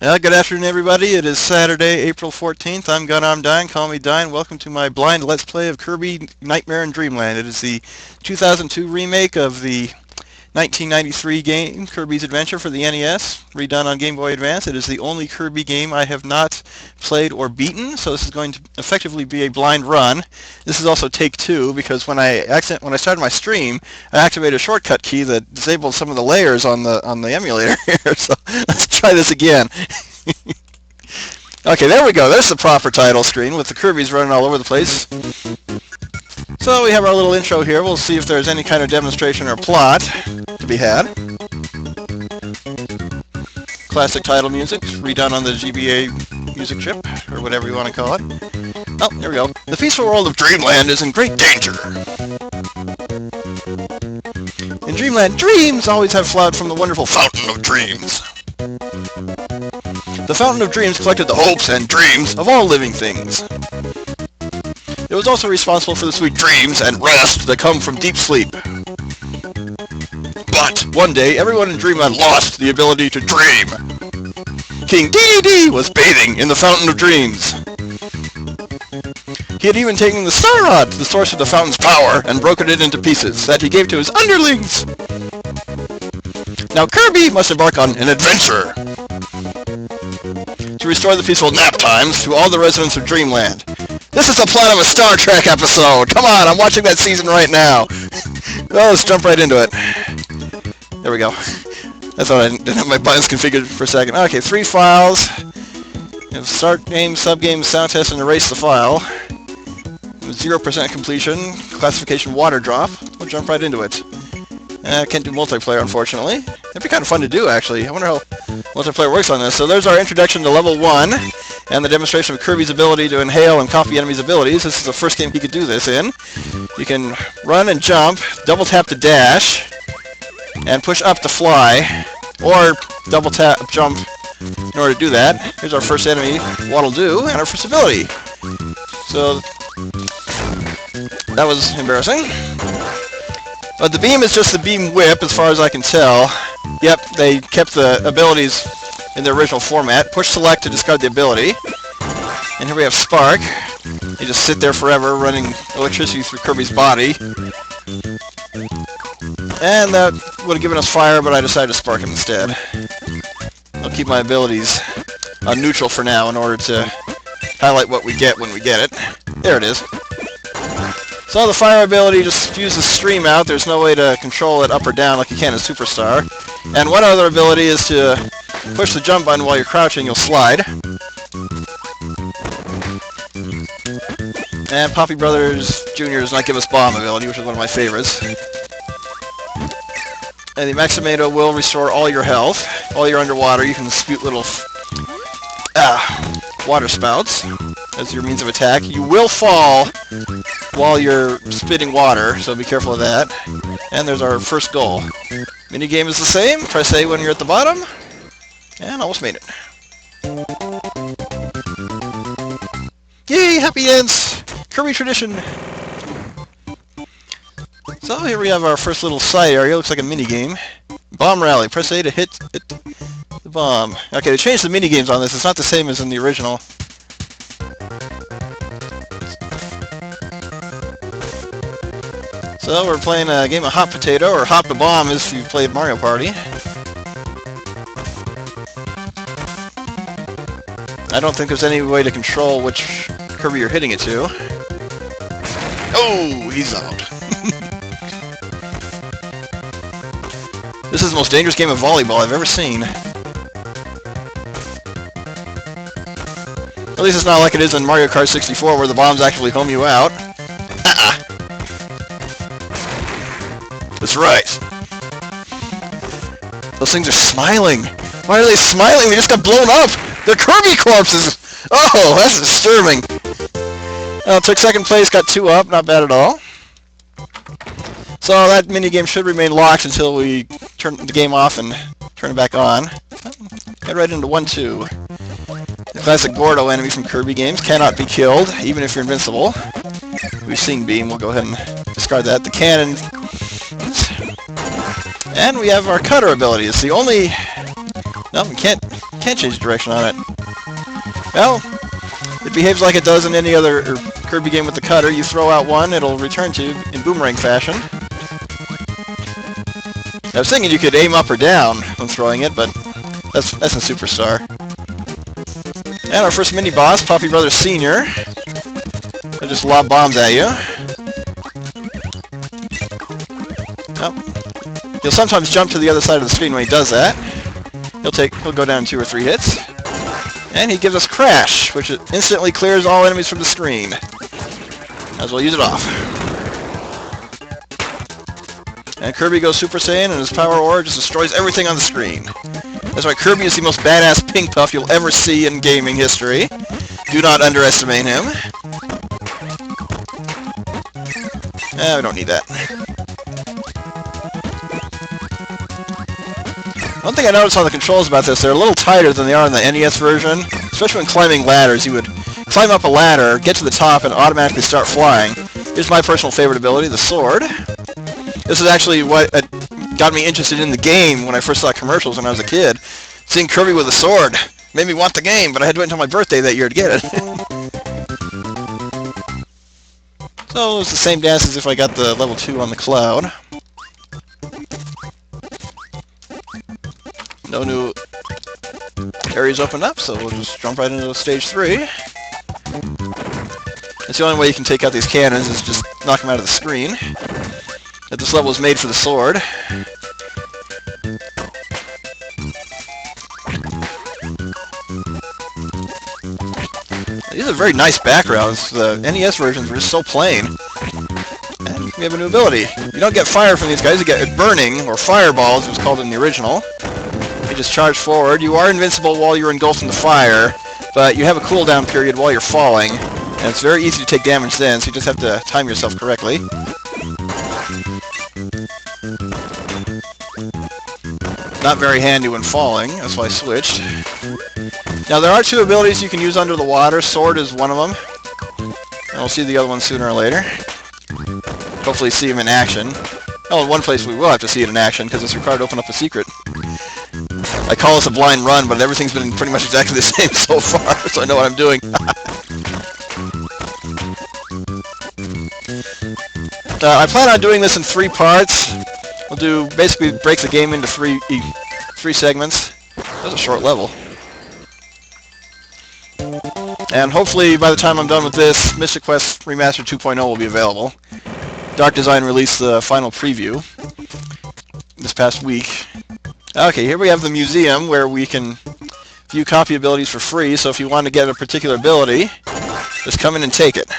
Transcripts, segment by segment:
Good afternoon, everybody. It is Saturday, April 14th. I'm Dine. Call me Dine. Welcome to my blind Let's Play of Kirby Nightmare in Dreamland. It is the 2002 remake of the 1993 game Kirby's Adventure for the NES, redone on Game Boy Advance. It is the only Kirby game I have not played or beaten, so this is going to effectively be a blind run. This is also take two because when I started my stream, I activated a shortcut key that disabled some of the layers on the emulator here. So let's try this again. Okay, there we go. There's the proper title screen with the Kirbys running all over the place. So we have our little intro here. We'll see if there's any kind of demonstration or plot to be had. Classic title music, redone on the GBA music chip, or whatever you want to call it. Oh, there we go. The peaceful world of Dreamland is in great danger. In Dreamland, dreams always have flowed from the wonderful Fountain of Dreams. The Fountain of Dreams collected the hopes and dreams of all living things. It was also responsible for the sweet dreams and rest that come from deep sleep. But one day, everyone in Dreamland lost the ability to dream. King Dedede was bathing in the Fountain of Dreams. He had even taken the Star Rod, the source of the fountain's power, and broken it into pieces that he gave to his underlings. Now Kirby must embark on an adventure to restore the peaceful nap times to all the residents of Dreamland. This is the plot of a Star Trek episode. Come on, I'm watching that season right now. Well, let's jump right into it. There we go. I thought I didn't have my buttons configured for a second. Okay, 3 files. You have start game, subgame, sound test, and erase the file. 0% completion, classification water drop. We'll jump right into it. Can't do multiplayer, unfortunately. That'd be kind of fun to do, actually. I wonder how multiplayer works on this. So there's our introduction to level 1, and the demonstration of Kirby's ability to inhale and copy enemies' abilities. This is the first game he could do this in. You can run and jump, double tap to dash, and push up to fly, or double tap, jump in order to do that. Here's our first enemy, Waddle Doo, and our first ability. So that was embarrassing. But the beam is just the beam whip, as far as I can tell. Yep, they kept the abilities in their original format. Push select to discard the ability. And here we have Spark. You just sit there forever, running electricity through Kirby's body. And that would have given us fire, but I decided to Spark him instead. I'll keep my abilities on neutral for now in order to highlight what we get when we get it. There it is. So the fire ability just spews the stream out. There's no way to control it up or down like you can in Superstar. And one other ability is to push the jump button while you're crouching, you'll slide. And Poppy Brothers Jr. does not give us bomb ability, which is one of my favorites. And the Maximado will restore all your health. While you're underwater, you can spew little water spouts as your means of attack. You will fall while you're spitting water, so be careful of that. And there's our first goal. Minigame is the same. Press A when you're at the bottom. And almost made it. Yay, happy ends! Kirby tradition! So here we have our first little side area. Looks like a minigame. Bomb rally. Press A to hit the bomb. Okay, they changed the minigames on this. It's not the same as in the original. So we're playing a game of Hot Potato, or Hop the Bomb if you played Mario Party. I don't think there's any way to control which Kirby you're hitting it to. Oh, he's out. This is the most dangerous game of volleyball I've ever seen. At least it's not like it is in Mario Kart 64 where the bombs actually home you out. That's right. Those things are smiling. Why are they smiling? They just got blown up. They're Kirby corpses. Oh, that's disturbing. Took second place, got 2 up. Not bad at all. So that minigame should remain locked until we turn the game off and turn it back on. Head right into 1-2. The classic Gordo enemy from Kirby games cannot be killed, even if you're invincible. We've seen Beam. We'll go ahead and discard that. The cannon. And we have our cutter ability. It's the only No, we can't change direction on it. Well, it behaves like it does in any other Kirby game with the cutter. You throw out one, it'll return to you in boomerang fashion. I was thinking you could aim up or down when throwing it, but that's in Superstar. And our first mini-boss, Puffy Brothers Sr. He'll just lob bombs at you. Oh. He'll sometimes jump to the other side of the screen when he does that. He'll go down 2 or 3 hits. And he gives us Crash, which instantly clears all enemies from the screen. Might as well use it off. And Kirby goes Super Saiyan, and his power ore just destroys everything on the screen. That's why Kirby is the most badass pink puff you'll ever see in gaming history. Do not underestimate him. We don't need that. One thing I noticed on the controls about this, they're a little tighter than they are in the NES version, especially when climbing ladders. You would climb up a ladder, get to the top, and automatically start flying. Here's my personal favorite ability, the sword. This is actually what got me interested in the game when I first saw commercials when I was a kid. Seeing Kirby with a sword made me want the game, but I had to wait until my birthday that year to get it. So it was the same dance as if I got the level 2 on the cloud. No new areas opened up, so we'll just jump right into stage 3. It's the only way you can take out these cannons is just knock them out of the screen. That this level is made for the sword. These are very nice backgrounds. The NES versions were just so plain. And we have a new ability. You don't get fire from these guys, you get burning, or fireballs, it was called in the original. You just charge forward. You are invincible while you're engulfed in the fire, but you have a cooldown period while you're falling, and it's very easy to take damage then, so you just have to time yourself correctly. Not very handy when falling, that's why I switched. Now there are 2 abilities you can use under the water. Sword is one of them, and we'll see the other one sooner or later. Hopefully see him in action. Oh, in one place we will have to see it in action, because it's required to open up a secret. I call this a blind run, but everything's been pretty much exactly the same so far, so I know what I'm doing. I plan on doing this in 3 parts. We'll do basically break the game into 3 segments. That's a short level. And hopefully by the time I'm done with this, Mystic Quest Remastered 2.0 will be available. Dark Design released the final preview this past week. Okay, here we have the museum where we can view copy abilities for free, so if you want to get a particular ability, just come in and take it.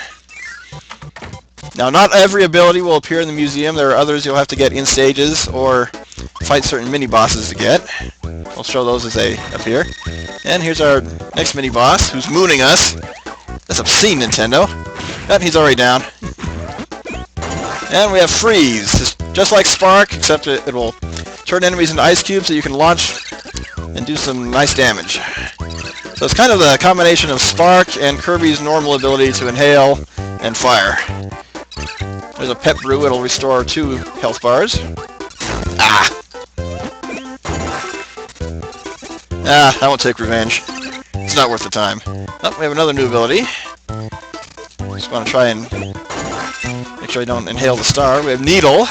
Now, not every ability will appear in the museum. There are others you'll have to get in stages or fight certain mini-bosses to get. I'll show those as they appear. And here's our next mini-boss, who's mooning us. That's obscene, Nintendo. And he's already down. And we have Freeze. Just like Spark, except it will turn enemies into ice cubes so you can launch and do some nice damage. So it's kind of the combination of Spark and Kirby's normal ability to inhale and fire. There's a pet brew, it'll restore 2 health bars. I won't take revenge. It's not worth the time. Oh, we have another new ability. Just want to try and make sure I don't inhale the star. We have Needle.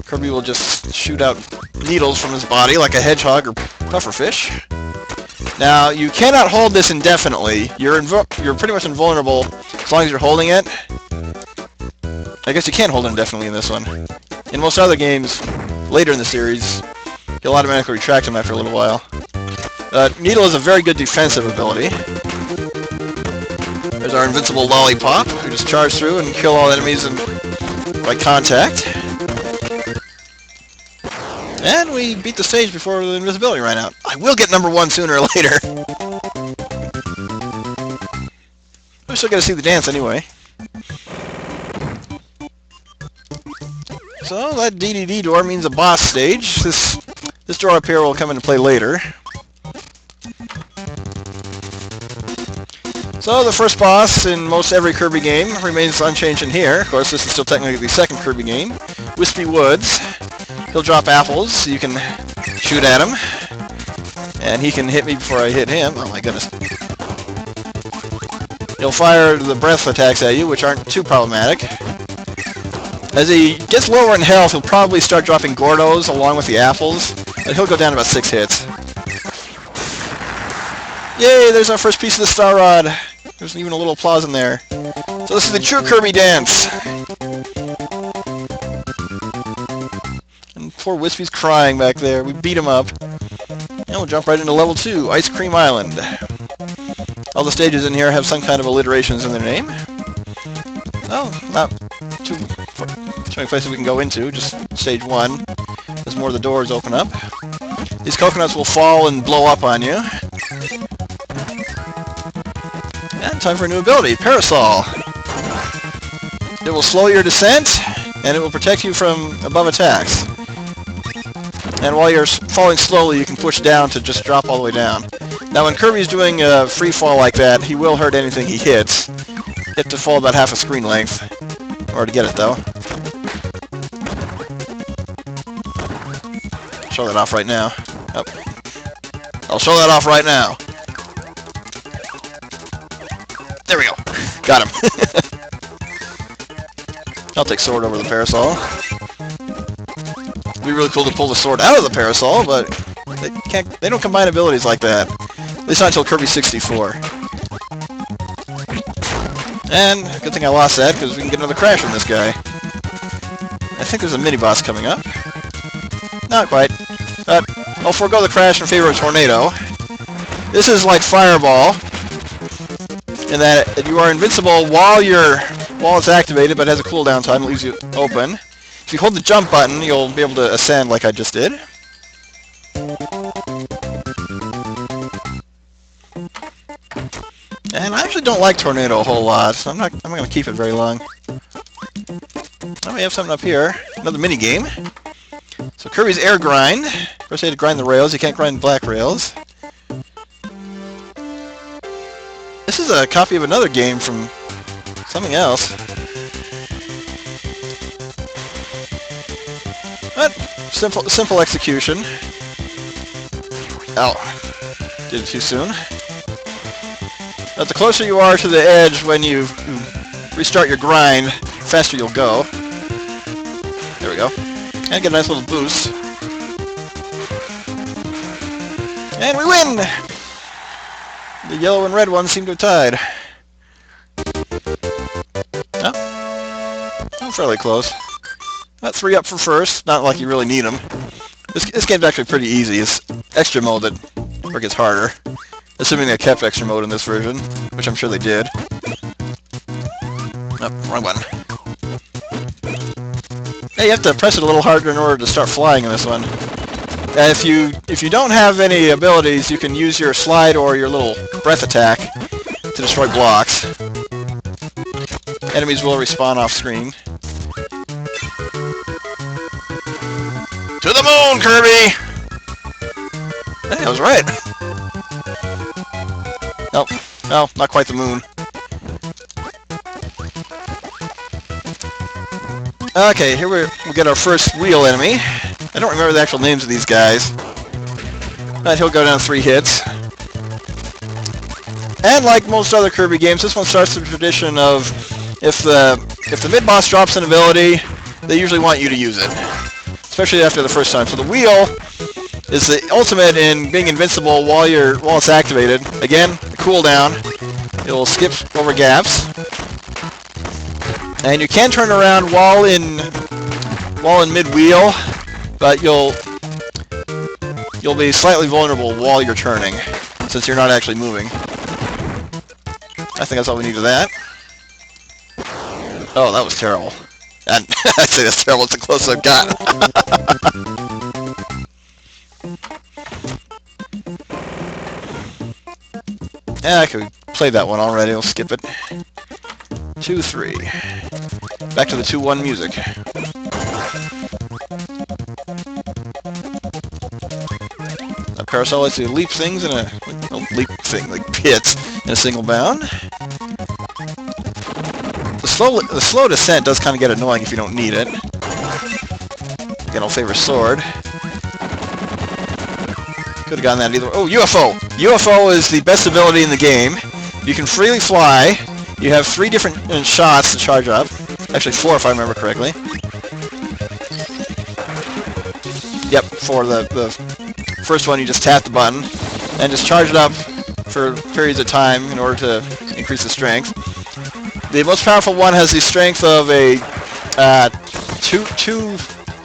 Kirby will just shoot out needles from his body like a hedgehog or pufferfish. Now, you cannot hold this indefinitely. You're pretty much invulnerable as long as you're holding it. I guess you can't hold it indefinitely in this one. In most other games, later in the series, you'll automatically retract them after a little while. Needle is a very good defensive ability. There's our invincible Lollipop, who just charge through and kill all enemies by contact. And we beat the stage before the invisibility ran out. I will get number 1 sooner or later. We're still going to see the dance anyway. So that DDD door means a boss stage. This door up here will come into play later. So the first boss in most every Kirby game remains unchanged in here. Of course, this is still technically the second Kirby game. Wispy Woods. He'll drop apples so you can shoot at him. And he can hit me before I hit him. Oh my goodness. He'll fire the breath attacks at you, which aren't too problematic. As he gets lower in health, he'll probably start dropping Gordos along with the apples. And he'll go down to about 6 hits. Yay, there's our first piece of the Star Rod. There's even a little applause in there. So this is the true Kirby dance. And poor Wispy's crying back there. We beat him up. And we'll jump right into level 2, Ice Cream Island. All the stages in here have some kind of alliterations in their name. Oh, not too many places we can go into, just stage 1. As more of the doors open up. These coconuts will fall and blow up on you. And time for a new ability, Parasol. It will slow your descent, and it will protect you from above attacks. And while you're falling slowly, you can push down to just drop all the way down. Now when Kirby's doing a free fall like that, he will hurt anything he hits. You have to fall about half a screen length in order to get it, though. Show that off right now. Oh. I'll show that off right now. There we go. Got him. I'll take sword over the parasol. It'd be really cool to pull the sword out of the parasol, but they don't combine abilities like that. At least not until Kirby 64. And good thing I lost that, because we can get another crash from this guy. I think there's a mini-boss coming up. Not quite. But I'll forego the crash in favor of Tornado. This is like Fireball, in that you are invincible while it's activated, but it has a cooldown time. It leaves you open. If you hold the jump button, you'll be able to ascend like I just did. And I actually don't like Tornado a whole lot, so I'm not going to keep it very long. Oh, we have something up here. Another mini game. So Kirby's air grind. First, you have to grind the rails. You can't grind black rails. This is a copy of another game from something else. But simple execution. Ow. Did it too soon. But the closer you are to the edge when you restart your grind, the faster you'll go. There we go. And get a nice little boost. And we win! The yellow and red ones seem to have tied. Oh, fairly close. About 3 up for first. Not like you really need them. This game's actually pretty easy. It's extra mode that gets harder. Assuming they kept extra mode in this version, which I'm sure they did. Oh, wrong button. Hey, you have to press it a little harder in order to start flying in this one. If you don't have any abilities, you can use your slide or your little breath attack to destroy blocks. Enemies will respawn off screen. To the moon, Kirby! Hey, I was right. Nope. No, not quite the moon. Okay, here we'll get our first real enemy. I don't remember the actual names of these guys. But he'll go down 3 hits. And like most other Kirby games, this one starts the tradition of if the mid-boss drops an ability, they usually want you to use it. Especially after the first time. So the wheel is the ultimate in being invincible while it's activated. Again, the cooldown. It will skip over gaps. And you can turn around while in mid-wheel, but you'll be slightly vulnerable while you're turning, since you're not actually moving. I think that's all we need of that. Oh, that was terrible. And I'd say that's terrible. It's the closest I've got. Yeah, I could play that one already. I'll skip it. 2, 3. Back to the 2-1 music. A Parasol lets you leap things in like pits in a single bound. The slow descent does kind of get annoying if you don't need it. Again, I'll favor sword. Could have gotten that either. Oh, UFO! UFO is the best ability in the game. You can freely fly. You have 3 different shots to charge up. Actually, 4 if I remember correctly. Yep, 4. The first one, you just tap the button and just charge it up for periods of time in order to increase the strength. The most powerful one has the strength of a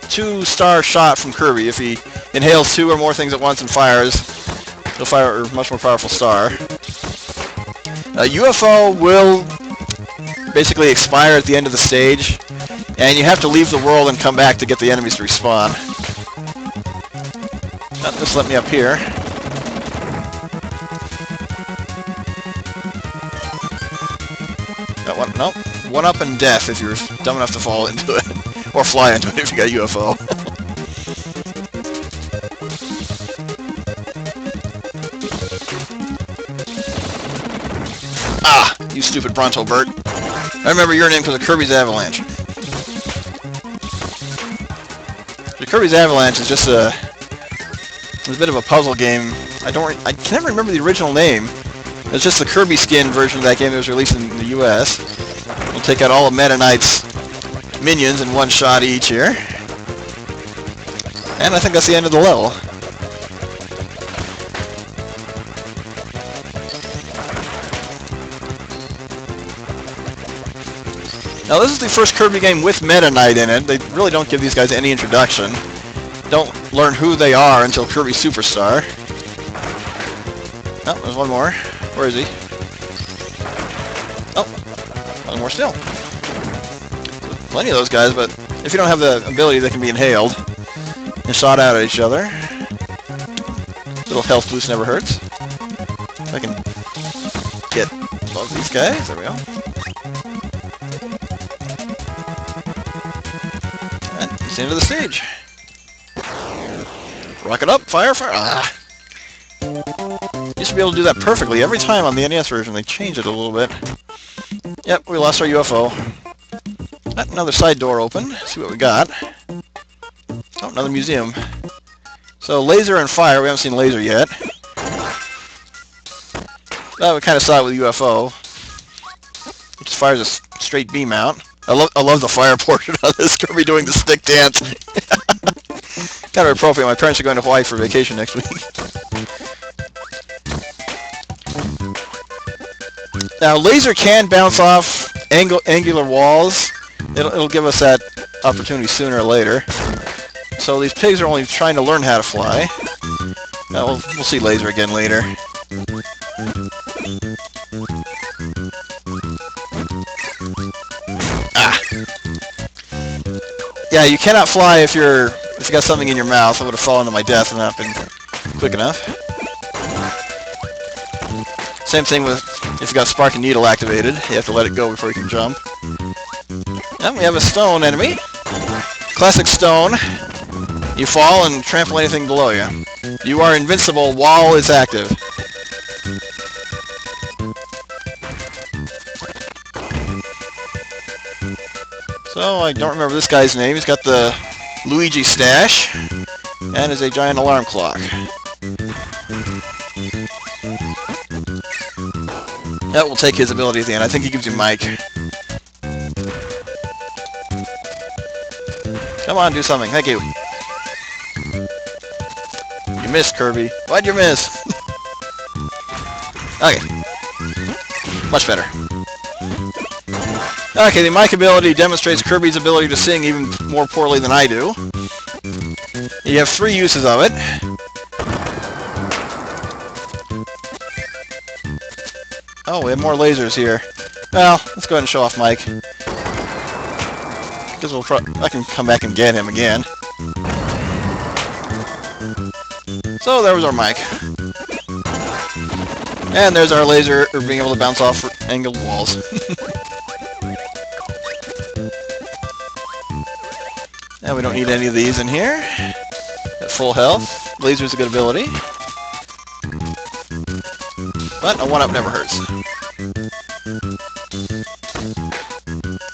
2-star shot from Kirby. If he inhales 2 or more things at once and fires, he'll fire a much more powerful star. UFO will basically expire at the end of the stage, and you have to leave the world and come back to get the enemies to respawn. Just let me up here. Got one, nope. 1 up and death if you're dumb enough to fall into it. Or fly into it if you got UFO. Ah! You stupid Bronto Bert. I remember your name because of Kirby's Avalanche. The Kirby's Avalanche is just a bit of a puzzle game. I can never remember the original name. It's just the Kirby skin version of that game that was released in the US. We'll take out all of Meta Knight's minions in 1 shot each here. And I think that's the end of the level. Now this is the first Kirby game with Meta Knight in it. They really don't give these guys any introduction. Don't learn who they are until Kirby Superstar. Oh, there's one more. Where is he? Oh, one more still. Plenty of those guys, but if you don't have the ability, they can be inhaled and shot out at each other. Little health boost never hurts. If I can get both these guys, there we go. And it's the end of the stage. Rocket up, fire, fire. Ah! Used to be able to do that perfectly every time on the NES version. They changed it a little bit. Yep, we lost our UFO. Another side door open. Let's see what we got. Oh, another museum. So laser and fire. We haven't seen laser yet. Well, we kind of saw it with UFO. It just fires a straight beam out. I love the fire portrait of this Kirby doing the stick dance. Kind of appropriate. My parents are going to Hawaii for vacation next week. Now, laser can bounce off angular walls. It'll give us that opportunity sooner or later. So these pigs are only trying to learn how to fly. Now, we'll see laser again later. Ah! Yeah, you cannot fly if you got something in your mouth. I would have fallen to my death and not been quick enough. Same thing with if you got Spark and Needle activated. You have to let it go before you can jump. And we have a stone enemy. Classic stone. You fall and trample anything below you. You are invincible while it's active. So, I don't remember this guy's name. He's got the Luigi stash. And is a giant alarm clock. That will take his ability at the end. I think he gives you Mike. Come on, do something. Thank you. You missed, Kirby. Why'd you miss? Okay. Much better. Okay, the Mike ability demonstrates Kirby's ability to sing even more poorly than I do. You have 3 uses of it. Oh, we have more lasers here. Well, let's go ahead and show off Mike. Because I can come back and get him again. So there was our Mike. And there's our laser for being able to bounce off angled walls. And we don't need any of these in here. At full health. Laser's a good ability. But a 1-up never hurts.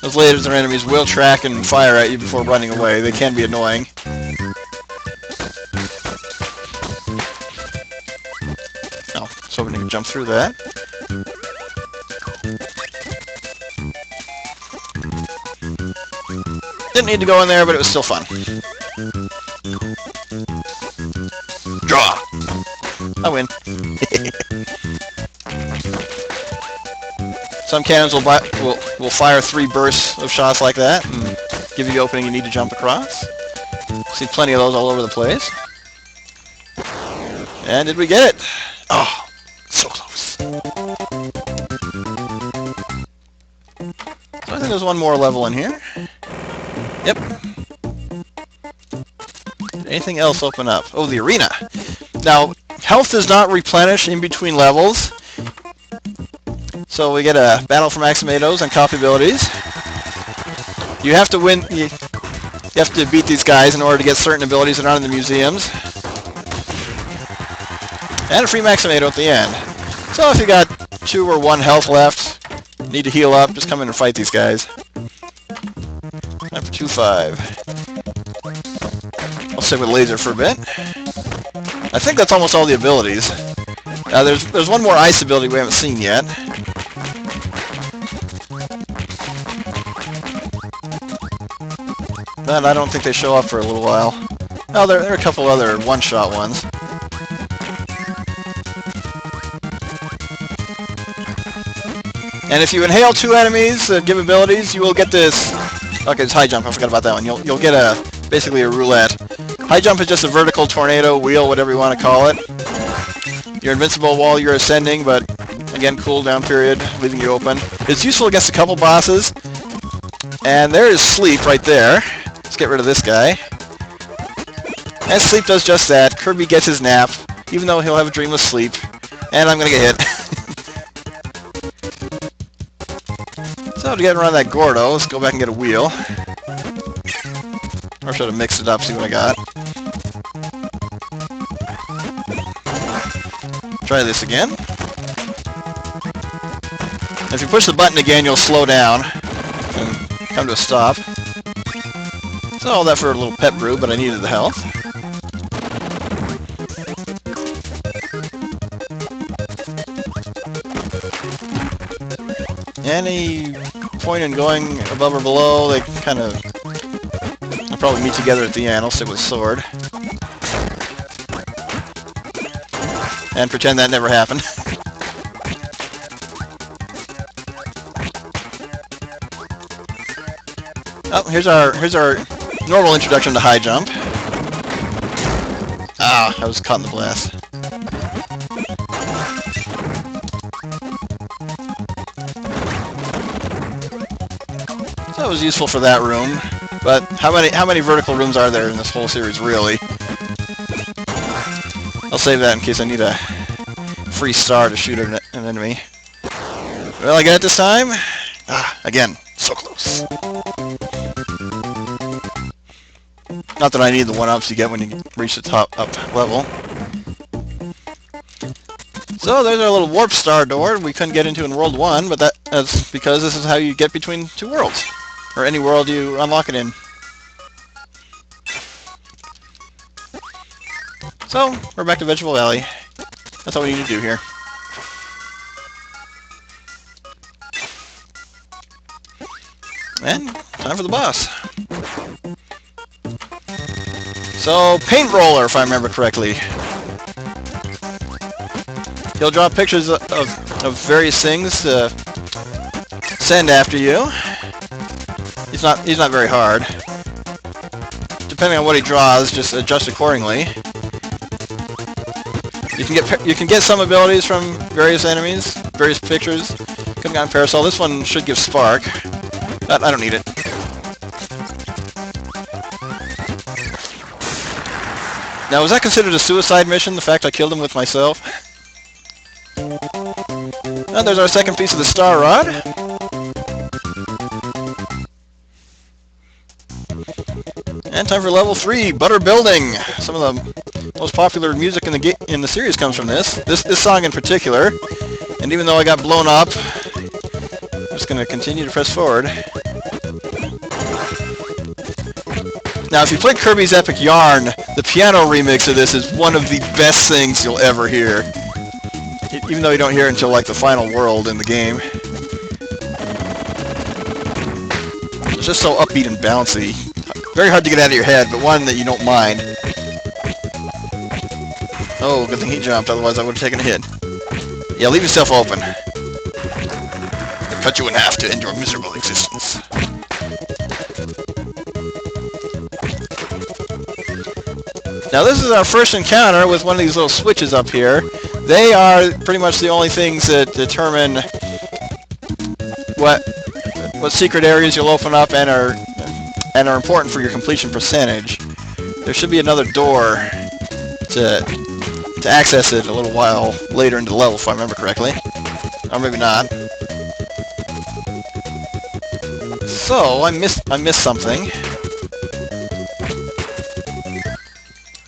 Those lasers or enemies will track and fire at you before running away. They can be annoying. Oh, so we can jump through that. Didn't need to go in there, but it was still fun. Draw! I win. Some cannons will fire 3 bursts of shots like that and give you the opening you need to jump across. See plenty of those all over the place. And did we get it? Oh, so close. So I think there's one more level in here. Yep. Did anything else open up? Oh, the arena. Now, health does not replenish in between levels. So we get a battle for max tomatoes and copy abilities. You have to win. You have to beat these guys in order to get certain abilities that aren't in the museums. And a free max tomato at the end. So if you got 2 or 1 health left, need to heal up, just come in and fight these guys. Time for 2-5. I'll stick with laser for a bit. I think that's almost all the abilities. There's one more ice ability we haven't seen yet. But I don't think they show up for a little while. Oh, there are a couple other one-shot ones. And if you inhale 2 enemies that give abilities, you will get this. Okay, it's high jump. I forgot about that one. You'll get basically a roulette. High jump is just a vertical tornado, wheel, whatever you want to call it. You're invincible while you're ascending, but again, cooldown period, leaving you open. It's useful against a couple bosses. And there is sleep right there. Let's get rid of this guy. And sleep does just that. Kirby gets his nap, even though he'll have a dreamless sleep. And I'm gonna get hit. So to get around that Gordo, let's go back and get a wheel. Or should have mixed it up, see what I got. Try this again. If you push the button again, you'll slow down and come to a stop. So all that for a little pet brew, but I needed the health. Any point in going above or below, they kind of probably meet together at the end. I'll stick with the sword. And pretend that never happened. Oh, here's our normal introduction to high jump. Ah, I was caught in the blast. So that was useful for that room. But how many vertical rooms are there in this whole series, really? I'll save that in case I need a free star to shoot an enemy. Will I get it this time? Ah, again, so close. Not that I need the 1-ups you get when you reach the top up level. So there's our little warp star door we couldn't get into in World 1, but that's because this is how you get between 2 worlds. Or any world you unlock it in. So, we're back to Vegetable Valley. That's all we need to do here. And time for the boss. So, Paint Roller, if I remember correctly. He'll draw pictures of various things to send after you. He's not very hard. Depending on what he draws, just adjust accordingly. You can get some abilities from various enemies, various pictures. Could have gotten Parasol. This one should give Spark. But I don't need it. Now, was that considered a suicide mission, the fact I killed him with myself? Oh, there's our second piece of the Star Rod. And time for level 3, Butter Building. Some of the most popular music in the series comes from this song in particular. And even though I got blown up, I'm just going to continue to press forward. Now, if you play Kirby's Epic Yarn, the piano remix of this is one of the best things you'll ever hear. even though you don't hear it until like the final world in the game. It's just so upbeat and bouncy. Very hard to get out of your head, but one that you don't mind. Oh, good thing he jumped, otherwise I would have taken a hit. Yeah, leave yourself open. They'll cut you in half to end your miserable existence. Now this is our first encounter with one of these little switches up here. They are pretty much the only things that determine what secret areas you'll open up and are important for your completion percentage. There should be another door to access it a little while later into the level, if I remember correctly. Or maybe not. So I missed something.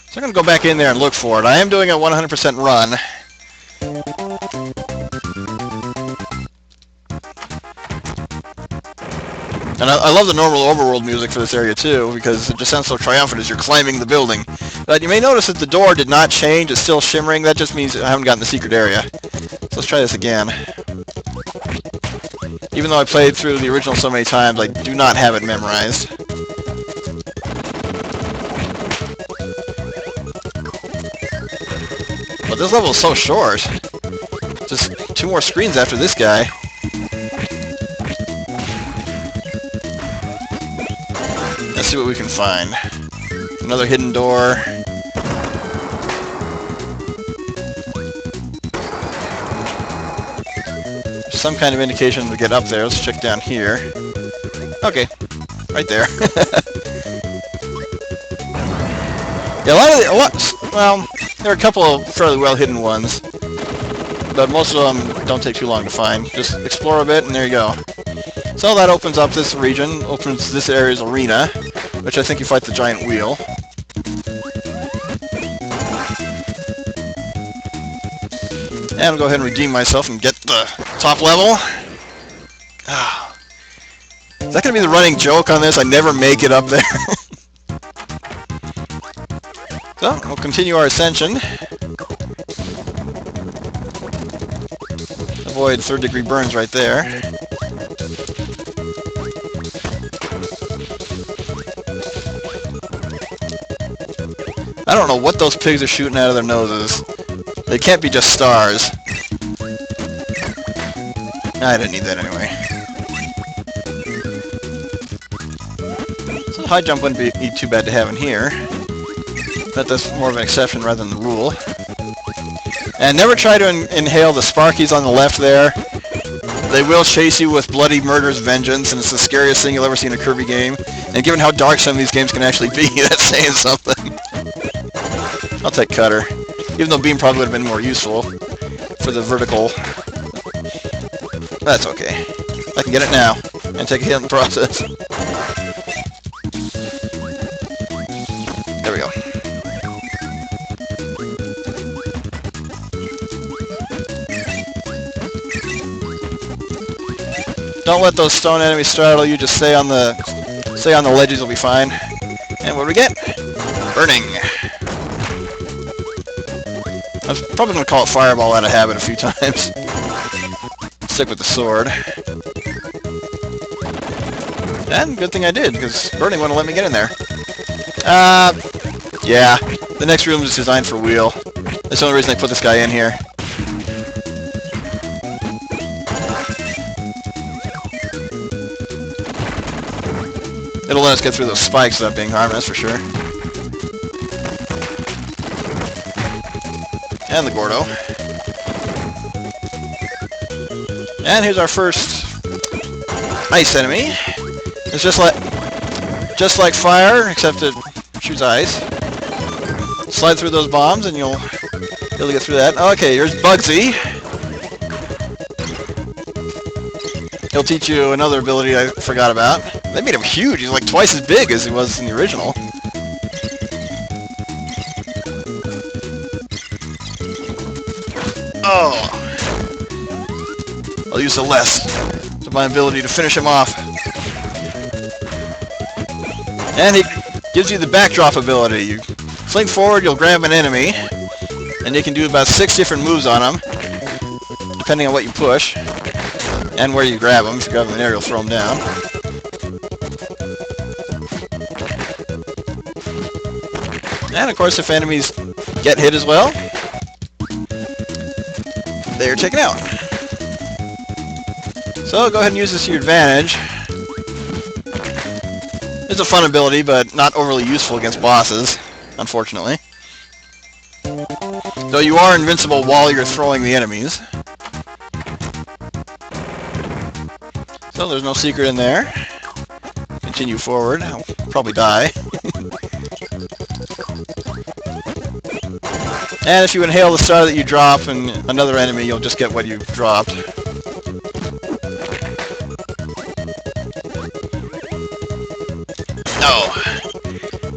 So I'm going to go back in there and look for it. I am doing a 100% run. And I love the normal overworld music for this area too, because it just sounds so triumphant as you're climbing the building. But you may notice that the door did not change, it's still shimmering. That just means I haven't gotten the secret area. So let's try this again. Even though I played through the original so many times, I do not have it memorized. But this level is so short. Just 2 more screens after this guy. Let's see what we can find. Another hidden door. Some kind of indication to get up there. Let's check down here. Okay, right there. Yeah, well, there are a couple of fairly well hidden ones, but most of them don't take too long to find. Just explore a bit, and there you go. So that opens up this region, opens this area's arena, which I think you fight the giant wheel. And I'll go ahead and redeem myself and get the top level. Is that going to be the running joke on this? I never make it up there. So, we'll continue our ascension. Avoid 3rd-degree burns right there. I don't know what those pigs are shooting out of their noses. They can't be just stars. I didn't need that anyway. So high jump wouldn't be too bad to have in here. But that's more of an exception rather than the rule. And never try to inhale the Sparkies on the left there. They will chase you with bloody murderous vengeance, and it's the scariest thing you'll ever see in a Kirby game. And given how dark some of these games can actually be, that's saying something. I'll take Cutter. Even though Beam probably would have been more useful for the vertical. That's okay. I can get it now, and take a hit in the process. There we go. Don't let those stone enemies startle you, just stay on the ledges, you'll be fine. And what do we get? Burning. I was probably going to call it Fireball out of habit a few times. Stick with the sword. And good thing I did, because burning wouldn't let me get in there. Yeah. The next room is designed for wheel. That's the only reason I put this guy in here. It'll let us get through those spikes without being harmed, that's for sure. And the Gordo. And here's our first ice enemy. It's just like fire, except it shoots ice. Slide through those bombs and you'll be able to get through that. Okay, here's Bugsy. He'll teach you another ability I forgot about. They made him huge. He's like twice as big as he was in the original. Oh! I'll use Celeste to my ability to finish him off. And he gives you the backdrop ability. You fling forward, you'll grab an enemy, and you can do about 6 different moves on him. depending on what you push and where you grab them. If you grab them in air, you'll throw them down. And of course, if enemies get hit as well, they're taken out. So go ahead and use this to your advantage. It's a fun ability, but not overly useful against bosses, unfortunately. Though you are invincible while you're throwing the enemies. So there's no secret in there. Continue forward. I'll probably die. And if you inhale the star that you drop in another enemy, you'll just get what you dropped. No!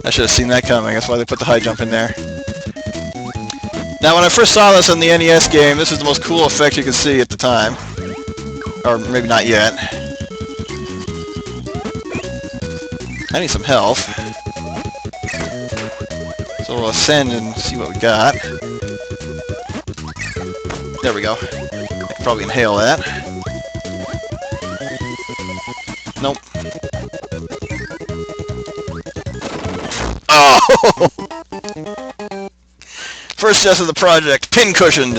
I should have seen that coming. That's why they put the high jump in there. Now, when I first saw this in the NES game, this is the most cool effect you could see at the time. Or maybe not yet. I need some health. So we'll ascend and see what we got. There we go. I can probably inhale that. Nope. Oh! First test of the project, pin-cushioned.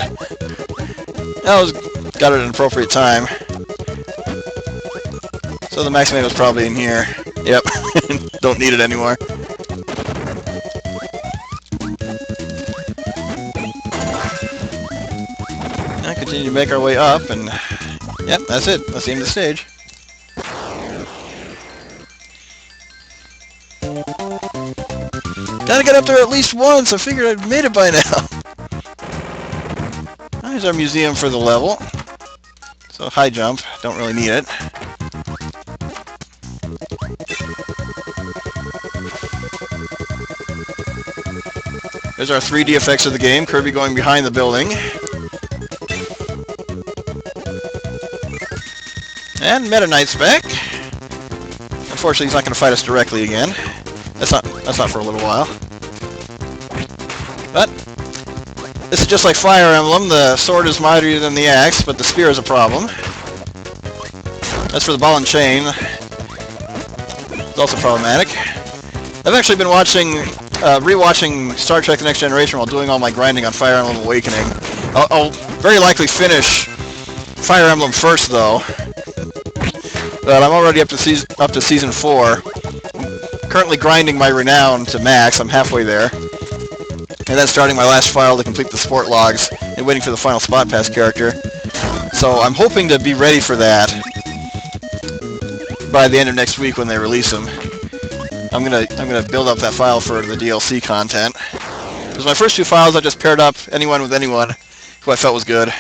Got it at an appropriate time. So the Maximate was probably in here. Yep. Don't need it anymore. And continue to make our way up, and yep, that's it. That's the end of the stage. Gotta get up there at least once. I figured I'd made it by now. Here's our museum for the level. So high jump, don't really need it. There's our 3D effects of the game. Kirby going behind the building. And Meta Knight's back. Unfortunately, he's not going to fight us directly again. That's not for a little while. But this is just like Fire Emblem. The sword is mightier than the axe, but the spear is a problem. As for the ball and chain, it's also problematic. I've actually been rewatching Star Trek: The Next Generation while doing all my grinding on Fire Emblem Awakening. I'll very likely finish Fire Emblem first, though. But I'm already up to season 4. Currently grinding my renown to max. I'm halfway there. And then starting my last file to complete the sport logs and waiting for the final spot pass character. So I'm hoping to be ready for that by the end of next week when they release them. I'm gonna build up that file for the DLC content. Because my first 2 files I just paired up anyone with anyone who I felt was good.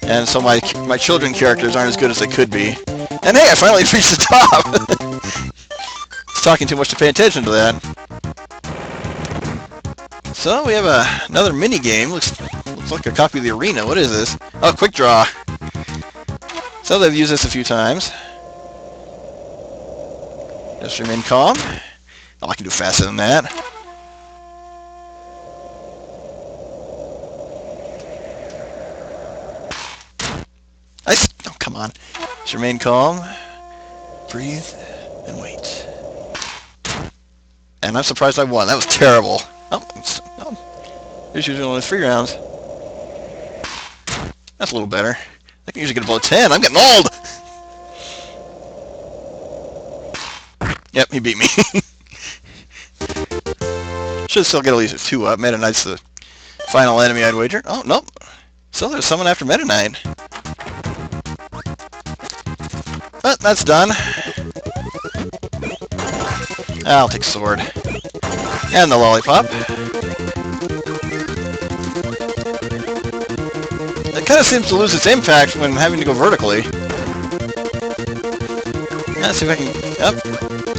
And so my children characters aren't as good as they could be. And hey, I finally reached the top! I was talking too much to pay attention to that. So we have another mini game. Looks like a copy of the arena. What is this? Oh, quick draw. So they've used this a few times. Just remain calm. Oh, I can do faster than that. Oh, come on. Just remain calm. Breathe and wait. And I'm surprised I won. That was terrible. Oh, there's usually only 3 rounds. That's a little better. I can usually get about 10. I'm getting old! Yep, he beat me. Should still get at least a 2 up. Meta Knight's the final enemy, I'd wager. Oh, nope. So there's someone after Meta Knight. But that's done. I'll take sword. And the lollipop. It kind of seems to lose its impact when having to go vertically. Let's see if I can... Yep.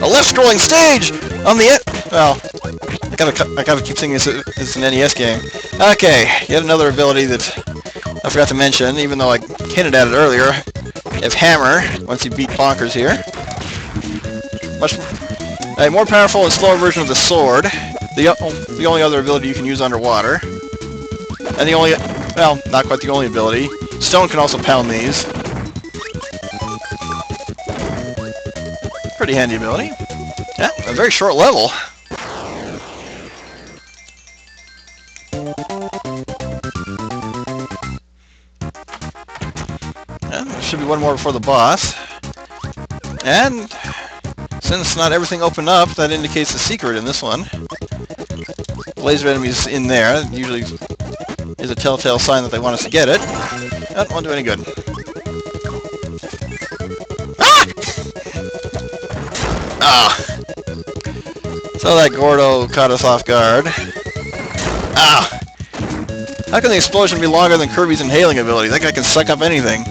A left-scrolling stage on the end. Well, I gotta keep thinking it's an NES game. Okay, yet another ability that I forgot to mention, even though I hinted at it earlier. You have Hammer once you beat Bonkers here. A more powerful and slower version of the sword. The only other ability you can use underwater. And the only Well, not quite the only ability. Stone can also pound these. Pretty handy ability. Yeah, a very short level. Yeah, there should be one more before the boss. And since not everything opened up, that indicates the secret in this one. Laser enemies in there. Usually is a telltale sign that they want us to get it. That won't do any good. Ah! So that Gordo caught us off guard. Ah! How can the explosion be longer than Kirby's inhaling ability? That guy can suck up anything.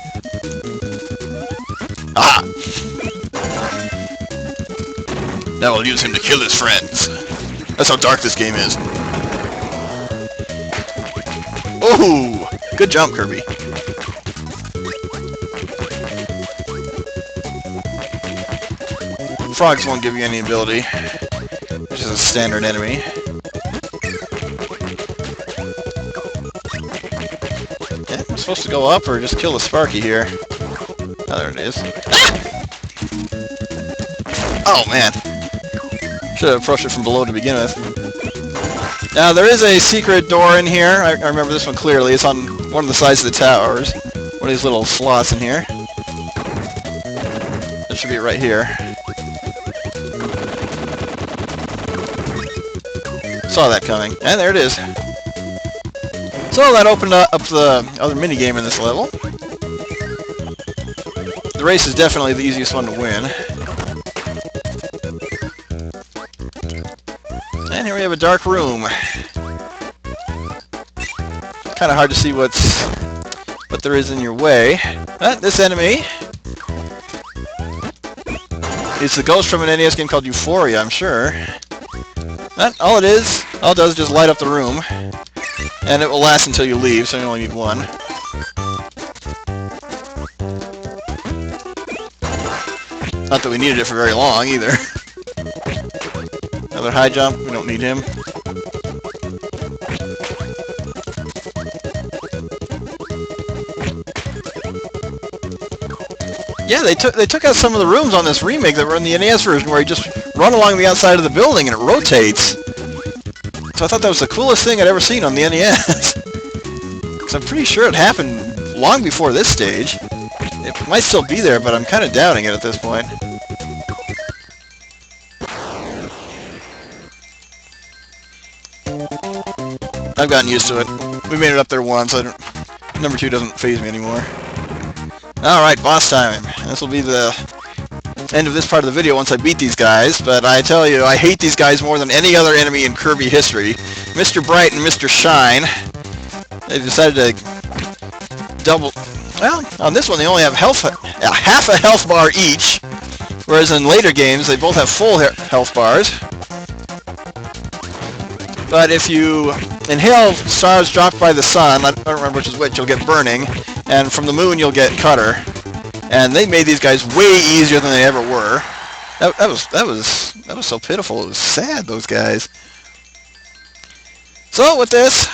Ah! Now we'll use him to kill his friends. That's how dark this game is. Ooh! Good jump, Kirby. Frogs won't give you any ability, which is a standard enemy. Yeah, I'm supposed to go up or just kill the Sparky here. Oh, there it is. Ah! Oh, man. Should have approached it from below to begin with. Now, there is a secret door in here. I remember this one clearly. It's on one of the sides of the towers. One of these little slots in here. That should be right here. Saw that coming. And there it is. So that opened up the other minigame in this level. The race is definitely the easiest one to win. And here we have a dark room. Kind of hard to see what there is in your way. But this enemy is the ghost from an NES game called Euphoria, I'm sure. But all it does is just light up the room. And it will last until you leave, so you only need one. Not that we needed it for very long, either. Another high jump, we don't need him. Yeah, they took out some of the rooms on this remake that were in the NES version where you just run along the outside of the building and it rotates. So I thought that was the coolest thing I'd ever seen on the NES. Because I'm pretty sure it happened long before this stage. It might still be there, but I'm kind of doubting it at this point. I've gotten used to it. We made it up there once. Number 2 doesn't faze me anymore. Alright, boss time. This will be the end of this part of the video once I beat these guys, but I tell you, I hate these guys more than any other enemy in Kirby history. Mr. Bright and Mr. Shine, they decided to double... Well, on this one they only have half a health bar each, whereas in later games they both have full health bars. But if you inhale stars dropped by the sun, I don't remember which is which, you'll get burning, and from the moon you'll get cutter. And they made these guys way easier than they ever were. That was so pitiful. It was sad, those guys. So with this,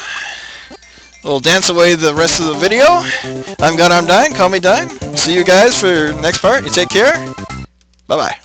we'll dance away the rest of the video. I'm Gun, I'm Dying. Call me Dying. See you guys for next part. You take care. Bye bye.